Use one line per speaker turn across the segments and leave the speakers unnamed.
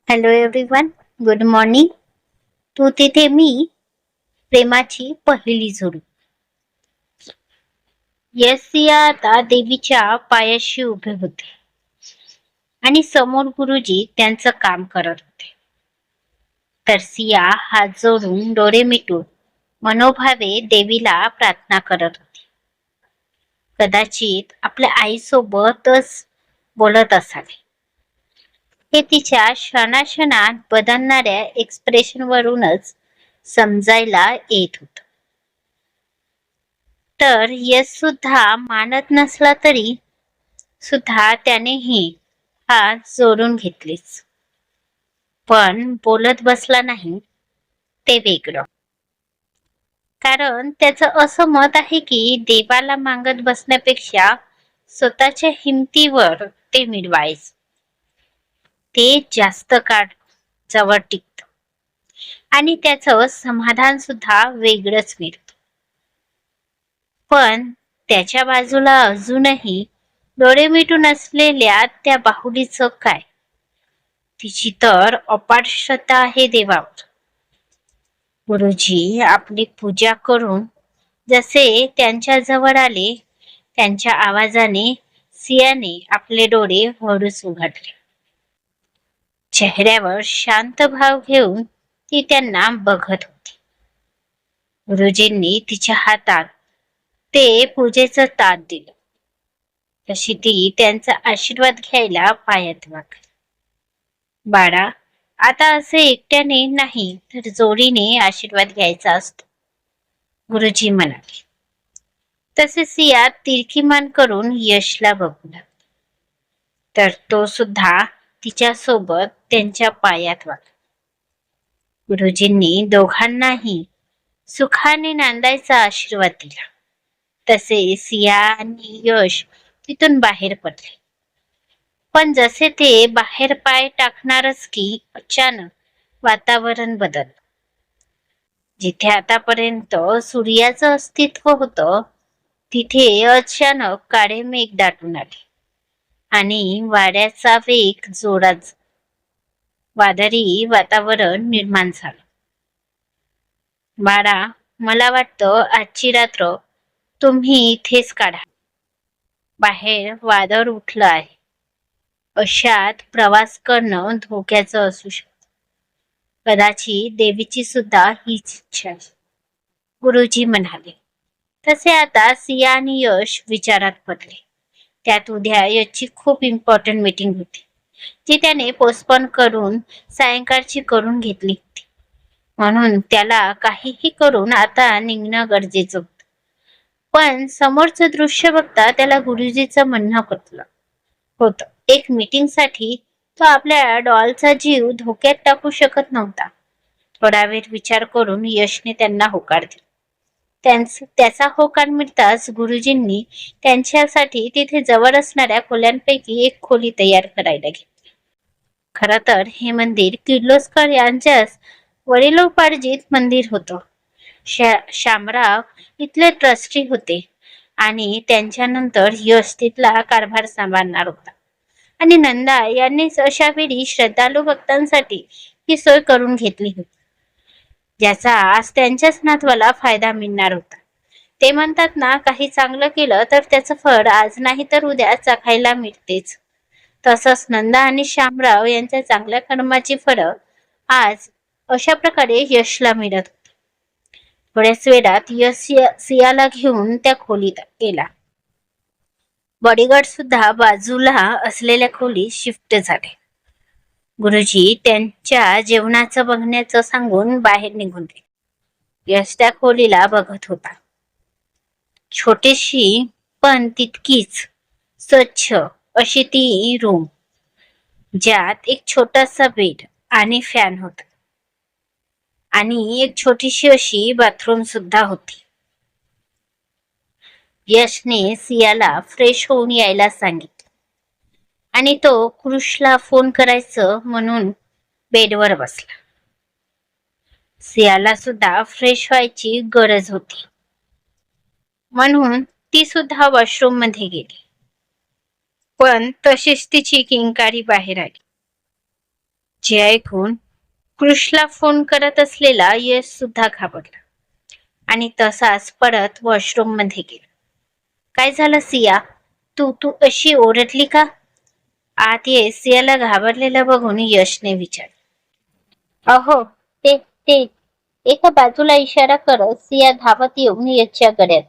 Hello everyone, good morning. तू तिथे मी, प्रेमाची पहिली जोडी. यश सिया आता देवीच्या पायाशी उभे होते आणि समोर गुरुजी त्यांचं काम करत होते. तर सिया हात जोडून डोळे मिटून मनोभावे देवीला प्रार्थना करत होती. कदाचित आपल्या आईसोबतच बोलत असावे. हे तिच्या क्षणाक्षणात बदलणाऱ्या एक्सप्रेशन वरूनच समजायला येत होत. तर यश सुद्धा मानत नसला तरी सुद्धा त्यानेही हात जोडून घेतलेच. पण बोलत बसला नाही, ते वेगळं. कारण त्याचं असं मत आहे की देवाला मागत बसण्यापेक्षा स्वतःच्या हिमतीवर ते मिळवायचं, ते जास्त काळ जवळ टिकत आणि त्याचं समाधान सुद्धा वेगळंच मिळतं. पण त्याच्या बाजूला अजूनही डोळे मिटून असलेल्या त्या बाहुलीचं काय? तिची तर अपाट श्रद्धा आहे देवावर. गुरुजी आपली पूजा करून जसे त्यांच्या जवळ आले, त्यांच्या आवाजाने सियाने आपले डोळे हळूच उघडले. चेहऱ्यावर शांत भाव घेऊन ती त्यांना बघत होती. गुरुजींनी तिच्या हातात ते पूजेचं ताट दिलं. तशी ती त्यांचा आशीर्वाद घ्यायला पायात वाकली. बाळा, आता असे एकट्याने नाही तर जोडीने आशीर्वाद घ्यायचा असतो, गुरुजी म्हणाले. तसे सिया तिरकी मान करून यशला बघू लागला. तर तो सुद्धा तिच्या सोबत त्यांच्या पायात वाकला. गुरुजींनी दोघांनाही सुखाने नांदायचा आशीर्वाद दिला. तसे सिया आणि यश तिथून बाहेर पडले. पण जसे ते बाहेर पाय टाकणारच की अचानक वातावरण बदललं. जिथे आतापर्यंत सूर्याचं अस्तित्व होतं, तिथे अचानक काळे मेघ दाटून आले आणि वाऱ्याचा वेग जोरात, वादळी वातावरण निर्माण झालं. बाळा, मला वाटतं आजची रात्र तुम्ही इथेच काढा. बाहेर वादळ उठलं आहे. अशात प्रवास करणं धोक्याचं असू शकतं. कदाचित देवीची सुद्धा हीच इच्छा आहे, गुरुजी म्हणाले. तसे आता सिया आणि यश विचारात पडले. त्यात उद्या यशची खूप इम्पॉर्टंट मीटिंग होती, जी त्याने पोस्टपोन करून सायंकाळची करून घेतली होती. म्हणून त्याला काहीही करून आता निघणं गरजेचं होतं. पण समोरचं दृश्य बघता त्याला गुरुजीचं म्हणणं पटलं होतं. एक मीटिंग साठी तो आपल्या डॉलचा जीव धोक्यात टाकू शकत नव्हता. थोडा वेळ विचार करून यशने त्यांना होकार दिला. त्याचा होकार मिळताच गुरुजींनी त्यांच्यासाठी तिथे जवळ असणाऱ्या खोल्यांपैकी एक खोली तयार करायला घेतली. खर तर हे मंदिर किर्लोस्कर यांच्याच वडिलोपार्जित मंदिर होतं. शामराव इथले ट्रस्टी होते आणि त्यांच्यानंतर यश तिथला कारभार सांभाळणार होता. आणि नंदा यांनीच अशा वेळी श्रद्धाळू भक्तांसाठी ही सोय करून घेतली होती, ज्याचा आज त्यांच्याच नातवाला फायदा मिळणार होता. ते म्हणतात ना, काही चांगलं केलं तर त्याचं फळ आज नाही तर उद्या चाखायला मिळतेच. तसंच नंदा आणि शामराव यांच्या चांगल्या कर्माची फळं आज अशा प्रकारे यशला मिळत होती. थोड्याच वेळात यश सियाला घेऊन त्या खोलीत गेला. बॉडीगार्ड सुद्धा बाजूला असलेल्या खोलीत शिफ्ट झाले. गुरुजी त्यांच्या जेवणाचं बघण्याचं सांगून बाहेर निघून गेले. यश त्या खोलीला बघत होता. छोटीशी पण तितकीच स्वच्छ अशी ती रूम, ज्यात एक छोटासा बेड आणि फॅन होता आणि एक छोटीशी अशी बाथरूम सुद्धा होती. यशने सियाला फ्रेश होऊन यायला सांगितलं आणि तो कृषला फोन करायचं म्हणून बेडवर बसला. सियाला सुद्धा फ्रेश व्हायची गरज होती, म्हणून ती सुद्धा वॉशरूम मध्ये गेली. पण तशीच तिची किंकाळी बाहेर आली. जे ऐकून कृषला फोन करत असलेला यश सुद्धा घाबरला आणि तसाच परत वॉशरूम मध्ये गेला. काय झालं सिया? तू तू अशी ओरडली का? आत ये, सियाला घाबरलेलं बघून यशने विचारलं. अहो, ते एका बाजूला इशारा करत सिया धावत येऊन यशच्या गळ्यात.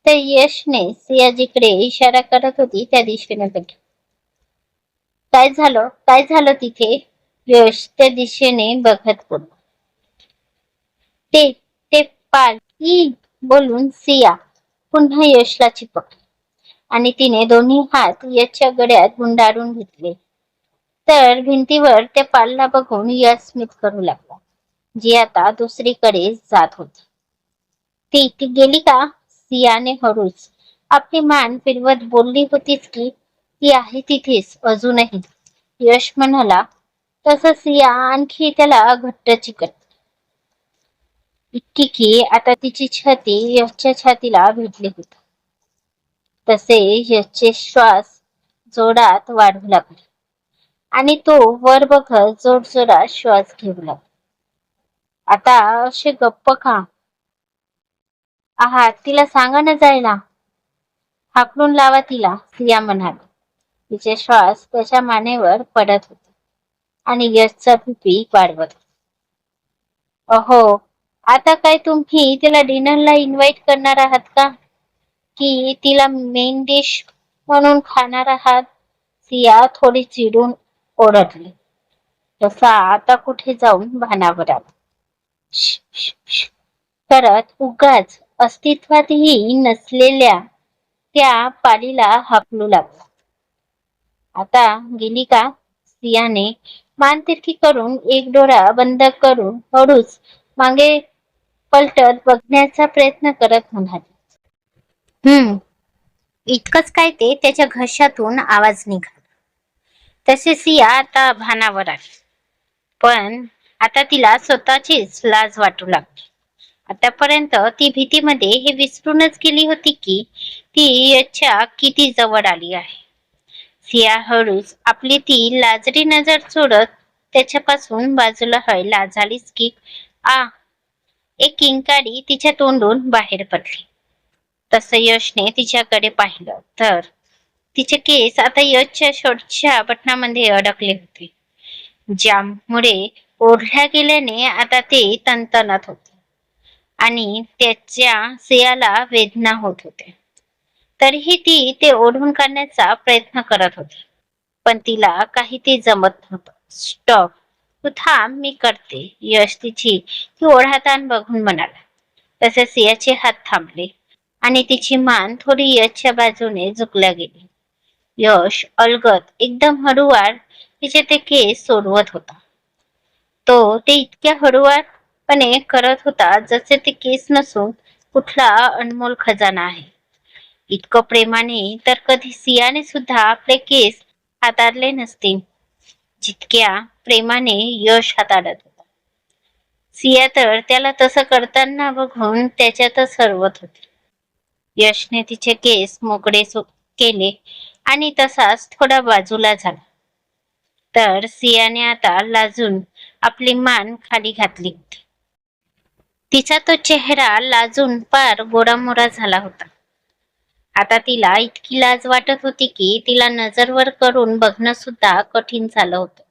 तर यशने सिया जिकडे इशारा करत होती त्या दिशेने बघितलं. काय झालं तिथे? यश त्या दिशेने बघत बोलला. ते ते पाल ई बोलून सिया पुन्हा यशला चिपकली आणि तिने दोन्ही हात यशच्या गळ्यात गुंडाळून घेतले. तर भिंतीवर त्या पालला बघून यश स्मित करू लागला, जी आता दुसरीकडे जात होती. ती गेली का? सियाने हळूच आपली मान फिरवत बोलली होतीच की ती आहे तिथेच अजूनही, यश म्हणाला. तसं सिया आणखी त्याला घट्ट चिकट इतकी की आता तिची छाती यशच्या छातीला भिडली होती. तसे यशचे श्वास जोरात वाढू लागले आणि तो वर बघत जोरजोरात श्वास घेऊ लागला. आता असे गप्प का आहात? तिला सांगा ना जायला. हाकलून लावा तिला, सिया म्हणाली. तिचे श्वास त्याच्या मानेवर पडत होते आणि यशचा बीपी वाढवत. अहो, आता काय तुम्ही तिला डिनरला इन्व्हाइट करणार आहात का? की तिला मेन डिश म्हणून खाणार आहात? सिया थोडी चिडून ओरडली. तसा आता कुठे जाऊन भानावर आला. करत उगाच अस्तित्वातही नसलेल्या त्या पालीला हाकलू लागला. आता गेली का? सियाने मान तिरकी करून एक डोळा बंद करून हळूच मागे पलटत बघण्याचा प्रयत्न करत म्हणाली. इतकंच काय ते त्याच्या घशातून आवाज निघाला. तसे सिया आता भानावर आली. पण आता तिला स्वतःचीच लाज वाटू लागली. आतापर्यंत ती भीतीमध्ये हे विसरूनच गेली होती की ती यशच्या किती जवळ आली आहे. सिया हळूच आपली ती लाजरी नजर सोडत त्याच्यापासून बाजूला व्हायला झालीच की एक किंकाळी तिच्या तोंडून बाहेर पडली. तसं यशने तिच्याकडे पाहिलं तर तिचे केस आता यशच्या शर्टच्या बटनामध्ये अडकले होते, ज्यामुळे ओढल्या गेल्याने आता ते तणतणत होते आणि त्याच्या सियाला वेदना होत होते. तरीही ती ते ओढून काढण्याचा प्रयत्न करत होती, पण तिला काही ते जमत नव्हतं. स्टॉप, तू थांब, मी करते, यश तिची ती ओढाताण बघून म्हणाला. तसे सियाचे हात थांबले आणि तिची मान थोडी यशच्या बाजूने झुकल्या गेली. यश अलगद एकदम हळूवार तिचे ते केस सोडवत होता. तो ते इतक्या हळूवारपणे करत होता जसे ते केस नसून कुठला अनमोल खजाना आहे. इतकं प्रेमाने तर कधी सियाने सुद्धा आपले केस हाताळले नसते जितक्या प्रेमाने यश हाताळत होता. सिया तर त्याला तसं करताना बघून त्याच्यातच हरवत होती. यशने तिचे केस मोकळे केले आणि तसाच थोडा बाजूला झाला. तर सियाने आता लाजून आपली मान खाली घातली होती. तिचा तो चेहरा लाजून पार गोरामोरा झाला होता. आता तिला इतकी लाज वाटत होती की तिला नजरवर करून बघणं सुद्धा कठीण झालं होतं.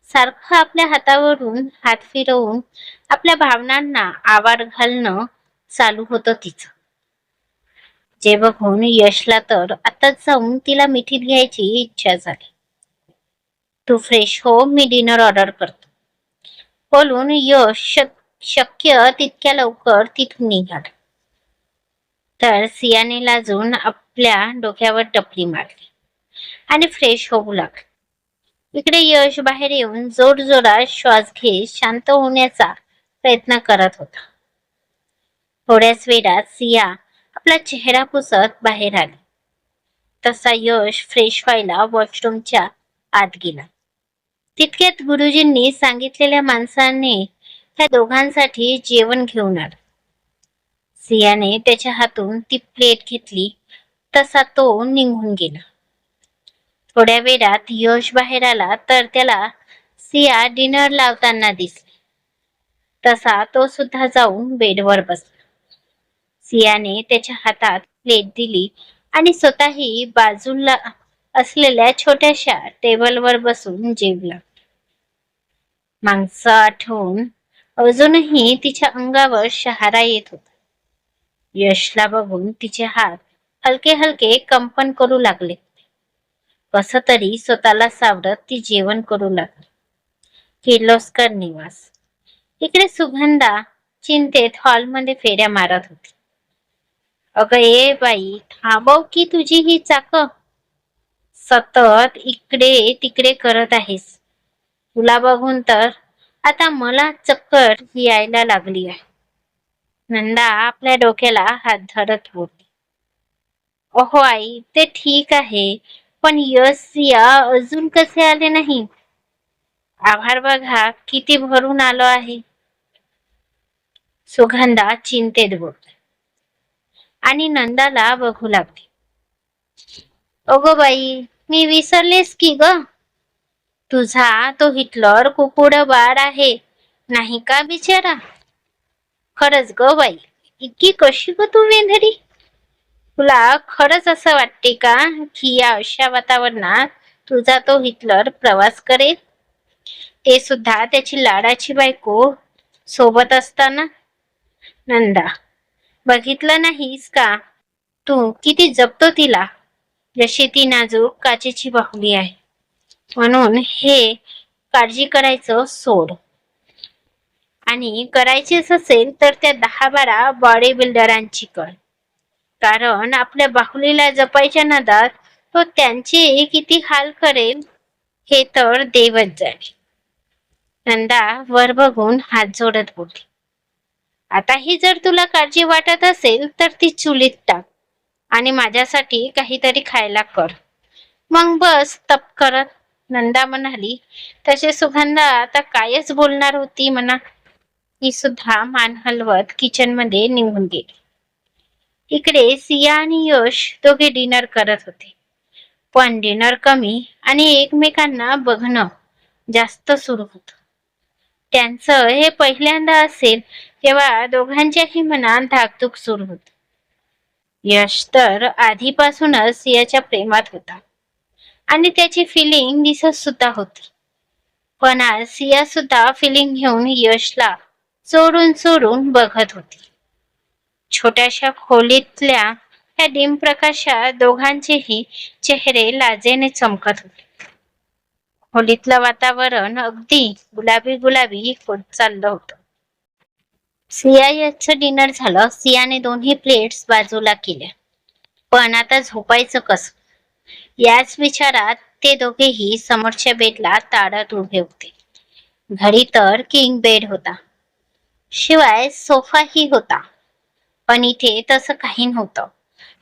सारखं आपल्या हातावरून हात फिरवून आपल्या भावनांना आवार घालणं चालू होतं तिचं. जे बघून यशला तर आताच जाऊन तिला मिठीत घ्यायची इच्छा झाली. तू फ्रेश हो, मी डिनर ऑर्डर करतो, बोलून यश शक्य तितक्या लवकर तिथून निघाला. तर सियाने लाजून आपल्या डोक्यावर टपली मारली आणि फ्रेश होऊ लागली. इकडे यश बाहेर येऊन जोरजोरात श्वास घेत शांत होण्याचा प्रयत्न करत होता. थोड्याच वेळात सिया आपला चेहरा पुसत बाहेर आली. तसा यश फ्रेश व्हायला वॉशरूमच्या आत गेला. तितक्यात गुरुजींनी सांगितलेल्या माणसाने त्या दोघांसाठी जेवण घेऊन आला. सियाने त्याच्या हातून ती प्लेट घेतली तसा तो निघून गेला. थोड्या वेळात यश बाहेर आला तर त्याला सिया डिनर लावताना दिसली तसा तो सुद्धा जाऊन बेडवर बसला. सियाने त्याच्या हातात प्लेट दिली आणि स्वतःही बाजूला असलेल्या छोट्याशा टेबलवर बसून जेवला. मागचं आठवून अजूनही तिच्या अंगावर शहारा येत होता. यशला बघून तिचे हात हलके हलके कंपन करू लागले. कस तरी स्वतःला सावरत ती जेवण करू लागली. किर्लोस्कर निवास. इकडे सुगंधा चिंतेत हॉलमध्ये फेऱ्या मारत होती. अगं ये बाई, थांबव की तुझी ही चाक. सतत इकडे तिकडे करत आहेस. तुला बघून तर आता मला चक्कर यायला लागली आहे. नंदा आपल्या डोक्याला हात धरत बोलली. ओहो आई, ते ठीक आहे, पण यश सिया अजून कसे आले नाही? आभार बघा किती भरून आलो आहे. सुगंधा चिंतेत बोलली आणि नंदाला बघू लागली. अगो बाई, मी विसरलेस की ग. तुझा तो हिटलर कुकुड बाळ आहे नाही का बिचारा. खरंच ग बाई, इतकी कशी ग तू वेंधळी. तुला खरंच असं वाटते का की या अशा वातावरणात तुझा तो हिटलर प्रवास करेल, ते सुद्धा त्याची लाडाची बायको सोबत असताना. नंदा, बघितलं नाहीस का तू किती जपतो तिला, जशी ती नाजूक काचेची बाहुली आहे. म्हणून हे काळजी करायचं सोड. आणि करायचीच असेल तर त्या 10-12 बॉडी बिल्डरांची कर. कारण आपल्या बाहुलीला जपायच्या नादात तो त्यांचे किती हाल करेल हे तर देवच जाणे. नंदा वर बघून हात जोडत बोलली. आता ही जर तुला काळजी वाटत असेल तर ती चुलीत टाक आणि माझ्यासाठी काहीतरी खायला कर. मग बस तप करत. नंदा म्हणाली तसे सुगंधा आता कायच बोलणार होती म्हणा. ही सुद्धा मान हलवत किचन मध्ये निघून गेली. इकडे सिया आणि यश दोघे डिनर करत होते. पण डिनर कमी आणि एकमेकांना बघणं जास्त सुरू होत. त्यांचं हे पहिल्यांदा असेल तेव्हा दोघांच्याही मनात धाकधूक सुरू होती. यश तर आधीपासूनच सियाच्या प्रेमात होता आणि त्याची फिलिंग दिसत सुद्धा होती. पण आज सिया सुद्धा फिलिंग घेऊन यशला चोरून चोरून बघत होती. छोट्याशा खोलीतल्या त्या डिम प्रकाशात दोघांचेही चेहरे लाजेने चमकत होते. खोलीतलं वातावरण अगदी गुलाबी गुलाबी होत चाललं होतं. सिया याचं डिनर झालं. सियाने दोन्ही प्लेट्स बाजूला केल्या. पण आता झोपायचं कसं याच विचारात ते दोघेही समोरच्या बेडला ताडत उभे होते. घरी तर किंग बेड होता, शिवाय सोफाही होता. पण इथे तसं काही नव्हतं.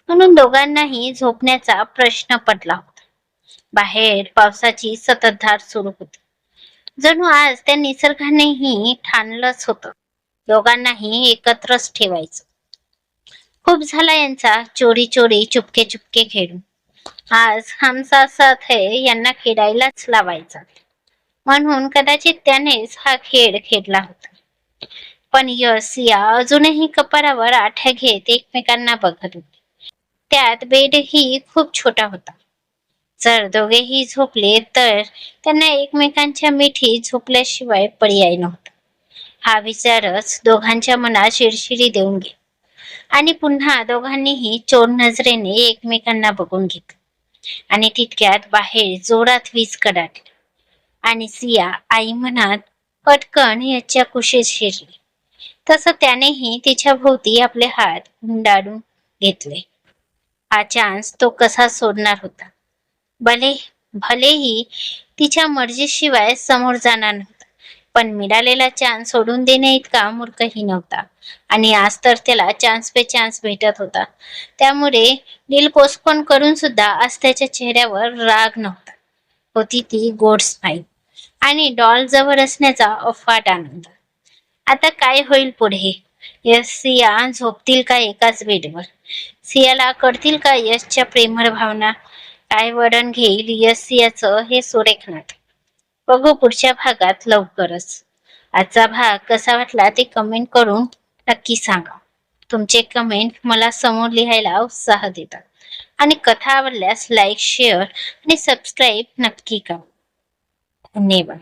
म्हणून दोघांनाही झोपण्याचा प्रश्न पडला होता. बाहेर पावसाची संततधार सुरू होती. जणू आज त्या निसर्गानेही ठाणलंच होतं दोघांनाही एकत्रच ठेवायचं. खूप झाला यांचा चोरी चोरी चुपके चुपके खेळून. आज हमसा साथ है यांना खेळायलाच लावायचा. म्हणून कदाचित त्यानेच हा खेळ खेळला होता. पण यश सिया अजूनही कपारावर आठ्या घेत एकमेकांना बघत होते. त्यात बेडही खूप छोटा होता. जर दोघेही झोपले तर त्यांना एकमेकांच्या मिठी झोपल्याशिवाय पर्याय नव्हता. हा विचारच दोघांच्या मनात शिरशिरी देऊन गेला. आणि पुन्हा दोघांनीही चोर नजरेने एकमेकांना बघून घेतलं. आणि तितक्यात बाहेर जोरात वीज कडाडली आणि सिया आई मनात पटकन याच्या कुशीत शिरली. तसं त्यानेही तिच्या भोवती आपले हात गुंडाळून घेतले. हा चान्स तो कसा सोडणार होता. भलेही तिच्या मर्जीशिवाय समोर जाणार नव्हता, पण मिळालेला चान्स सोडून देण्या इतका मूर्खही नव्हता. आणि आज तर त्याला चान्स पे चान्स भेटत होता. त्यामुळे डील पोस्टपोन करून सुद्धा आज त्याच्या चेहऱ्यावर राग नव्हता. होती ती गोड स्माईल आणि डॉल जवळ असण्याचा अफाट आनंद. आता काय होईल पुढे? यश सिया झोपतील का एकाच बेडवर? सियाला कळतील का यशच्या प्रेमळ भावना? काय वळण घेईल यश सियाचं हे सुरेख नाटक? बघू पुढच्या भागात लवकरच. आजचा भाग कसा वाटला ते कमेंट करून नक्की सांगा. तुमचे कमेंट मला समोर लिहायला उत्साह देतात. आणि कथा आवडल्यास लाईक, शेअर आणि सबस्क्राईब नक्की करा. धन्यवाद.